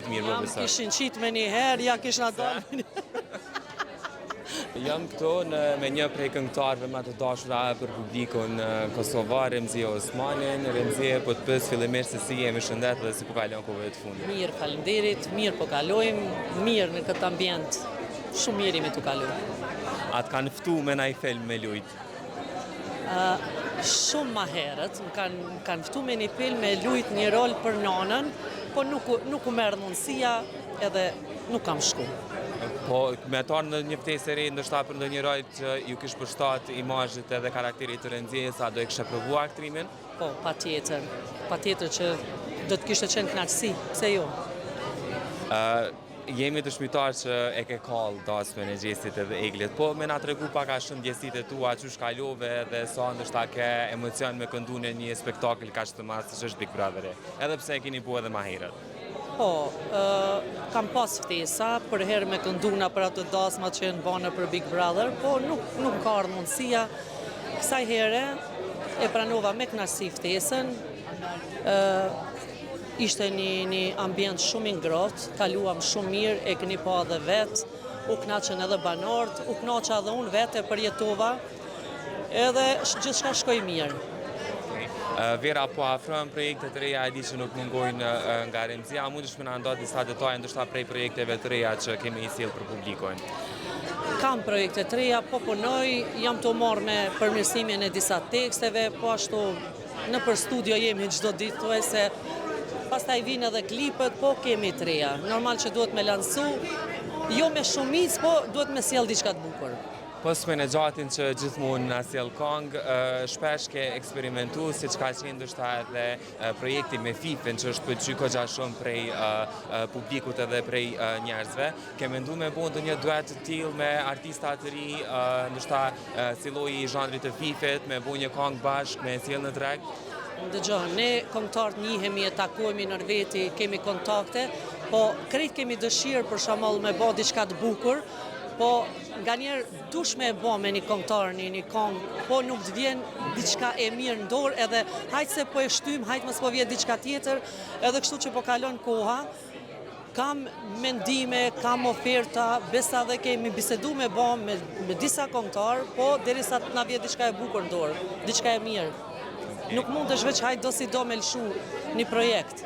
mirë për besoj. Kishin qitë me një herë, ja kishna dalë. Jam këto me një prej këngëtarëve më të dashura për publikun kosovar, Remzie Osmanin. Remzie, po të pyes fillimisht se si jemi shëndet dhe si po kalon kohëve të fundit. Mirë, faleminderit, mirë po kalojmë, mirë në këtë ambient. Shumë mirë jemi të kalojmë. A të kanë ftu me ndaj film me lujt? Shumë ma herët, më kanë ftu me një film me lujt një rol për nanën, po nuk u merë mundësia edhe nuk kam shku. Po, me tarë në një ftesë e re, ndoshta për ndonjë rol që ju kish përshtat imazhit edhe karakterit të Remzies, a do e kishe provuar aktrimin? Po, patjetër që do të kishte qenë kënaqësi, pse jo? Jemi dëshmitar që e ke kallë dasmën e Gjesit edhe Eglit, po me na tregu pak a shumë ndjesitë e tua, çu shkalove dhe sa ndoshta ke emocion me këndu në një spektakël kaq të madh siç është Big Brother, edhe pse e keni bue edhe më herët. Po, kam pas ftesa për herë me kënduna për atë dasma që në banë për Big Brother, po nuk ka ardhur mundësia. Kësaj here e pranova me kënaqësi ftesën. Ishte një ambient shumë i ngrohtë, kaluam shumë mirë, e keni pa edhe vetë, u kënaqën edhe banorët, u kënaqa edhe unë vetë e përjetova, edhe gjithçka shkoi mirë. Vera, po afrohen projekte të reja, e di që nuk mungojnë nga Remzia, a mundesh me na nda disa detaje ndoshta prej projekteve të reja që kemi i sjellë për publikun? Kam projekte të reja, po punoj, jam të marrë me përmirësimin e disa teksteve, po ashtu në për studio jemi çdo ditë, se pastaj vinë edhe klipet, po kemi të reja. Normal që duhet me lansu, jo me shumicë, po duhet me sjell diçka të bukur. Po s'me në gjatin që gjithmonë na sjell këngë, shpesh ke eksperimentu, si që ka qenë ndoshta edhe projekti me Fifin, që është pëlqy goxha shumë prej publikut edhe prej njerëzve. Ke mendu me bo ndonjë duet të tillë me artista të ri, ndoshta si lloji i zhanrit të Fifit, me bo një këngë bashkë, me sjell në treg? Dëgjoj, ne kombëtarët njihemi, e takohemi në veti, kemi kontakte, po krejt kemi dëshirë për shembull me bë diçka të bukur, po nganjëherë dush me e bë me një kombëtar një këngë, po nuk të vjen diçka e mirë në dorë, edhe hajtë se po e shtym, hajtë mos po vjen diçka tjetër, edhe kështu që po kalon koha. Kam mendime, kam oferta, besa dhe kemi bisedu me bë me disa kombëtar, po derisa të na vjen diçka e bukur në dorë, diçka e mirë. Nuk mund të veç hajtë do si do me lëshu një projekt.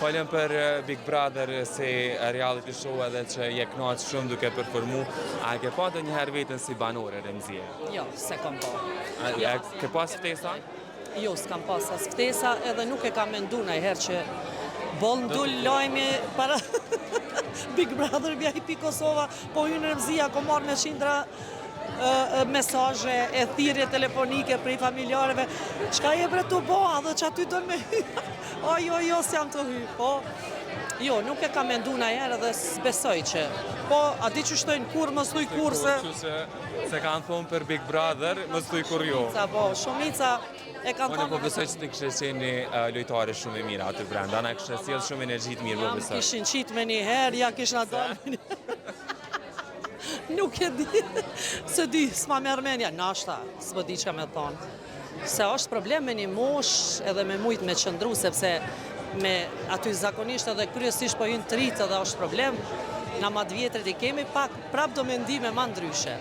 Folëm për Big Brother si reality show edhe që je kënaqur shumë duke performu. A ke pa ndonjëherë veten si banore Remzie? Jo, se kam pa. Ke pas ftesa? Jo, s'kam pas as ftesa, edhe nuk e kam mendu ndonjëherë që boll ndul lajmi para Big Brother vja hipi Kosova, po hyn Remzia ko marr me qindra mesazhe e thirrje telefonike prej familjarëve. Çka je bre tu boa dhe që aty don me jo, s'jam të hy, po. Jo, nuk e kam mendu ndonjëherë dhe s'besoj që. Po, a di që shtojnë kur, mos thuj kur se. Se kanë thonë për Big Brother, mos thuj kur jo. Po, shumica e kanë thonë. Po besoj që të kishte qenë lojtare shumë e mira aty brenda, na kishte sjell shumë energji të mirë, po besoj. Kishin qitë me një herë, ja kishna dalë. Nuk e di, se di, s'ma merr mendja, nashta, s'po di çka me thonë. Se është problem me një mosh edhe me mujt me qëndru, sepse me aty zakonisht edhe kryesisht po hynë të rritë edhe është problem, na ma të vjetrit i kemi pak, prap do mendime ma ndryshe.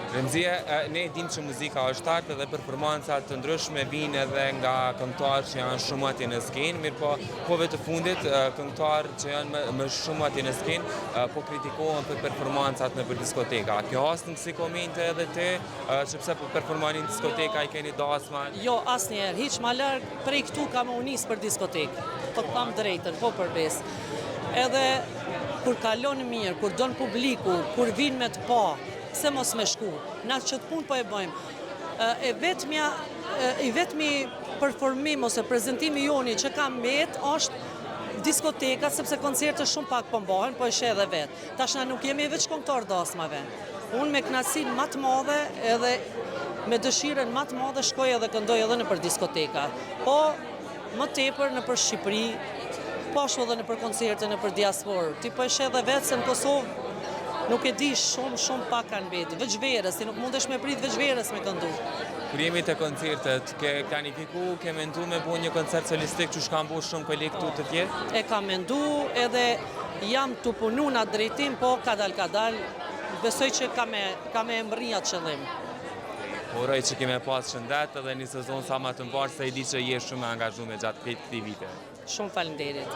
Remzie, ne dim që muzika është artë dhe performancat të ndryshme vinë edhe nga këngëtarë që janë shumë atje në skenë, mirë po kohëve të fundit këngëtarë që janë më shumë atje në skenë po kritikohen për performancat në për diskoteka. Kjo asë në kësi komente edhe ti, që pse për performanin diskoteka i keni dasma? Jo, asë njerë, hiq ma lërgë prej këtu ka më unisë për diskotekë, po të thamë drejtën, po përbes. Edhe kur kalon mirë, kur donë publiku, kur vinë me të pa, se mos me shku, na që të punë po e bëjmë. I vetmi performim ose prezentimi joni që kam vetë është diskoteka, sepse koncerte shumë pak po mbahen, po e she edhe vetë. Tashna nuk jemi veç këngëtar dasmave. Unë me kënaqësinë më të madhe edhe me dëshirën më të madhe shkoj edhe këndoj edhe në për diskoteka. Po më tepër në për Shqipëri, po ashtu edhe në për koncerte në për diasporë. Ti po e she edhe vetë se në Kosovë nuk e di shumë pak kanë betë, veç verës, ti nuk mundesh me prit veç verës me këndu. Kur jemi të koncertet, ke planifiku, ke mendu me bo një koncert solistik që shka mbo shumë kolektu të tjerë? E kam mendu edhe jam të punu në atë drejtim, po kadal, besoj që ka me emrija qëllim. Uroj që kime pas shëndet edhe një sezon sa më të mbarë, se i di që je shumë e angazhuar gjatë këtij vite. Shumë faleminderit.